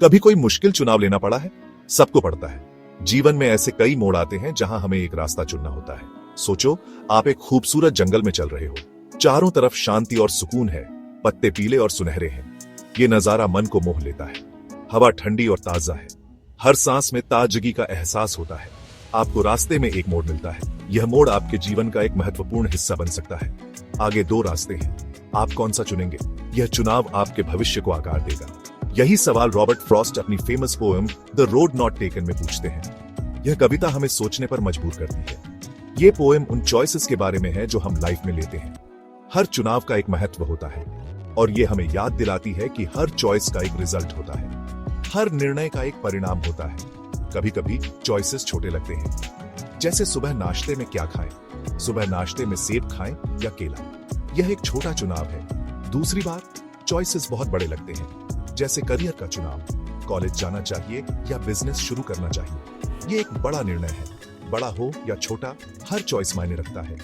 कभी कोई मुश्किल चुनाव लेना पड़ा है? सबको पड़ता है। जीवन में ऐसे कई मोड़ आते हैं जहां हमें एक रास्ता चुनना होता है। सोचो, आप एक खूबसूरत जंगल में चल रहे हो। चारों तरफ शांति और सुकून है, पत्ते पीले और सुनहरे हैं। ये नजारा मन को मोह लेता है। हवा ठंडी और ताजा है। हर सांस में ताजगी का एहसास होता है। आपको रास्ते में एक मोड़ मिलता है। यह मोड़ आपके जीवन का एक महत्वपूर्ण हिस्सा बन सकता है। आगे दो रास्ते हैं, आप कौन सा चुनेंगे? यह चुनाव आपके भविष्य को आकार देगा। यही सवाल रॉबर्ट फ्रॉस्ट अपनी famous poem the road not taken में पूछते हैं। यह कविता हमें सोचने पर मजबूर करती है। ये पोएम उन चॉइसेस के बारे में है जो हम लाइफ में लेते हैं। हर चुनाव का एक महत्व होता है और ये हमें याद दिलाती है कि हर चॉइस का एक रिजल्ट होता है। हर निर्णय का एक परिणाम होता है। कभी कभी चॉइसेस छोटे लगते हैं, जैसे सुबह नाश्ते में क्या खाएं, सुबह नाश्ते में सेब खाएं या केला। यह एक छोटा चुनाव है। दूसरी बात, चॉइसेस बहुत बड़े लगते हैं, जैसे करियर का चुनाव, कॉलेज जाना चाहिए या बिजनेस शुरू करना चाहिए। ये एक बड़ा निर्णय है। बड़ा हो या छोटा, हर चॉइस मायने रखता है।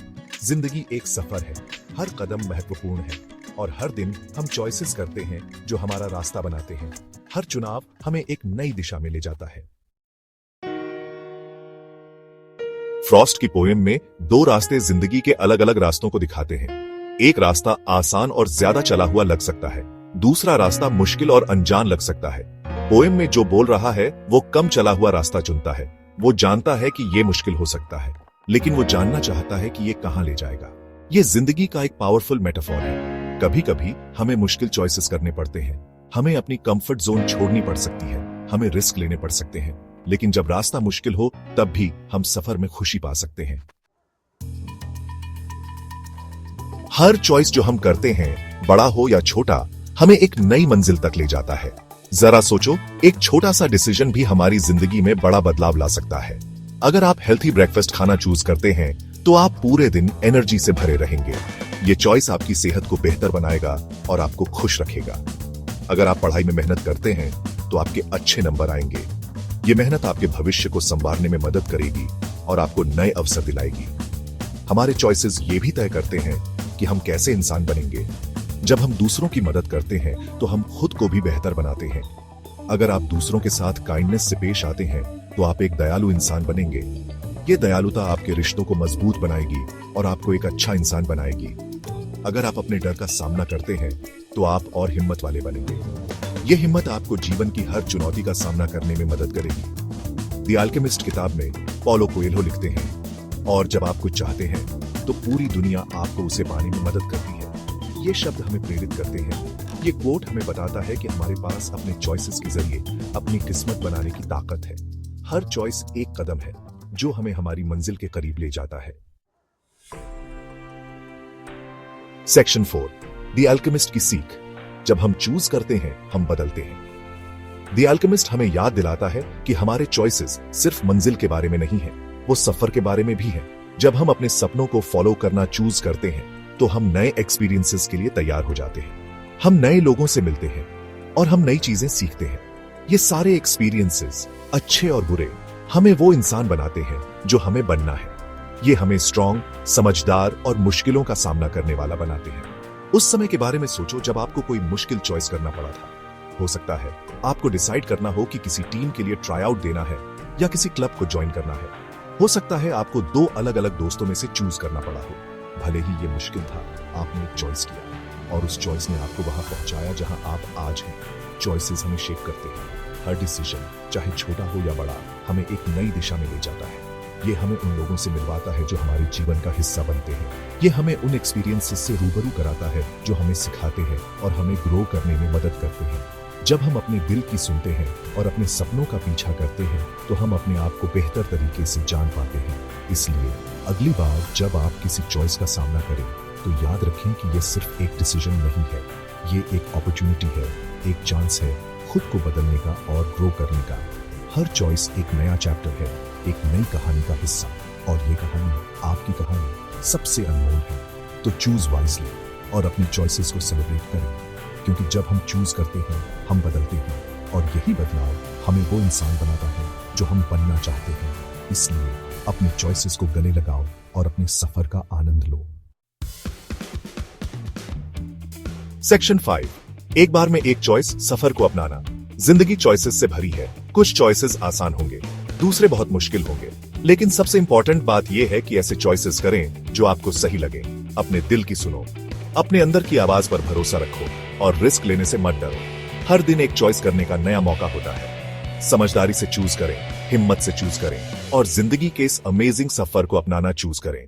जिंदगी एक सफर है, हर कदम महत्वपूर्ण है और हर दिन हम चॉइसेस करते हैं जो हमारा रास्ता बनाते हैं। हर चुनाव हमें एक नई दिशा में ले जाता है। फ्रॉस्ट की पोएम में दो रास्ते जिंदगी के अलग अलग रास्तों को दिखाते हैं। एक रास्ता आसान और ज्यादा चला हुआ लग सकता है, दूसरा रास्ता मुश्किल और अनजान लग सकता है। पोएम में जो बोल रहा है वो कम चला हुआ रास्ता चुनता है। वो जानता है कि ये मुश्किल हो सकता है, लेकिन वो जानना चाहता है कि ये कहां ले जाएगा। ये जिंदगी का एक पावरफुल मेटाफोर है। कभी कभी हमें मुश्किल चॉइसेस करने पड़ते हैं। हमें अपनी कंफर्ट जोन छोड़नी पड़ सकती है, हमें रिस्क लेने पड़ सकते हैं, लेकिन जब रास्ता मुश्किल हो तब भी हम सफर में खुशी पा सकते हैं। हर चॉइस जो हम करते हैं, बड़ा हो या छोटा, हमें एक नई मंजिल तक ले जाता है। जरा सोचो, एक छोटा सा डिसीजन भी हमारी जिंदगी में बड़ा बदलाव ला सकता है। अगर आप हेल्थी ब्रेकफास्ट खाना चूज करते हैं तो आप पूरे दिन एनर्जी से भरे रहेंगे। ये चॉइस आपकी सेहत को बेहतर बनाएगा और आपको खुश रखेगा। अगर आप पढ़ाई में मेहनत करते हैं तो आपके अच्छे नंबर आएंगे। ये मेहनत आपके भविष्य को संवारने में मदद करेगी और आपको नए अवसर दिलाएगी। हमारे चॉइसेस ये भी तय करते हैं कि हम कैसे इंसान बनेंगे। जब हम दूसरों की मदद करते हैं तो हम खुद को भी बेहतर बनाते हैं। अगर आप दूसरों के साथ काइंडनेस से पेश आते हैं तो आप एक दयालु इंसान बनेंगे। ये दयालुता आपके रिश्तों को मजबूत बनाएगी और आपको एक अच्छा इंसान बनाएगी। अगर आप अपने डर का सामना करते हैं तो आप और हिम्मत वाले बनेंगे। ये हिम्मत आपको जीवन की हर चुनौती का सामना करने में मदद करेगी। द अल्केमिस्ट किताब में पॉलो कोएल्हो लिखते हैं, और जब आप कुछ चाहते हैं तो पूरी दुनिया आपको उसे पाने में मदद करती है। ये शब्द हमें प्रेरित करते हैं। ये कोट हमें बताता है कि हमारे पास अपने चॉइसेस के जरिए अपनी किस्मत बनाने की ताकत है। हर चॉइस एक कदम है जो हमें हमारी मंजिल के करीब ले जाता है। सेक्शन 4, द अल्केमिस्ट की सीख। जब हम चूज करते हैं, हम बदलते हैं। द अल्केमिस्ट हमें याद दिलाता है कि हमारे चॉइसेस सिर्फ मंजिल के बारे में नहीं है, वो सफर के बारे में भी है। जब हम अपने सपनों को फॉलो करना चूज करते हैं तो हम नए एक्सपीरियंसेस के लिए तैयार हो जाते हैं। हम नए लोगों से मिलते हैं और हम नई चीजें सीखते हैं। ये सारे एक्सपीरियंसेस, अच्छे और बुरे, हमें वो इंसान बनाते हैं जो हमें बनना है। ये हमें स्ट्रांग, समझदार और मुश्किलों का सामना करने वाला बनाते हैं। उस समय के बारे में सोचो जब आपको कोई मुश्किल चॉइस करना पड़ा था। हो सकता है आपको डिसाइड करना हो कि किसी टीम के लिए ट्राई आउट देना है या किसी क्लब को ज्वाइन करना है। हो सकता है आपको दो अलग अलग दोस्तों में से चूज करना पड़ा हो। भले ही ये मुश्किल था, आपने एक चॉइस किया और उस चॉइस ने आपको वहां पहुंचाया जहां आप आज हैं। चॉइसेस हमें शेप करते हैं। हर डिसीजन, चाहे छोटा हो या बड़ा, हमें एक नई दिशा में ले जाता है। ये हमें उन लोगों से मिलवाता है जो हमारे जीवन का हिस्सा बनते हैं। ये हमें उन एक्सपीरियंसेस से रूबरू कराता है जो हमें सिखाते हैं और हमें ग्रो करने में मदद करते हैं। जब हम अपने दिल की सुनते हैं और अपने सपनों का पीछा करते हैं तो हम अपने आप को बेहतर तरीके से जान पाते हैं। इसलिए अगली बार जब आप किसी चॉइस का सामना करें तो याद रखें कि यह सिर्फ एक डिसीजन नहीं है, ये एक अपॉर्चुनिटी है, एक चांस है खुद को बदलने का और ग्रो करने का। हर चॉइस एक नया चैप्टर है, एक नई कहानी का हिस्सा, और ये कहानी, आपकी कहानी, सबसे अनमोल है। तो चूज वाइजली और अपनी चॉइसेस को सेलिब्रेट करें, क्योंकि जब हम चूज करते हैं हम बदलते हैं और यही बदलाव हमें वो इंसान बनाता है जो हम बनना चाहते हैं। इसलिए अपनी चॉइसेस को गले लगाओ और अपने सफर का आनंद लो। सेक्शन 5, एक बार में एक चॉइस, सफर को अपनाना। जिंदगी चॉइसेस से भरी है। कुछ चॉइसेस आसान होंगे, दूसरे बहुत मुश्किल होंगे, लेकिन सबसे इंपॉर्टेंट बात यह है कि ऐसे चॉइसेस करें जो आपको सही लगे। अपने दिल की सुनो, अपने अंदर की आवाज पर भरोसा रखो और रिस्क लेने से मत डरो। हर दिन एक चॉइस करने का नया मौका होता है। समझदारी से चूज करें, हिम्मत से चूज करें और जिंदगी के इस अमेजिंग सफर को अपनाना चूज करें।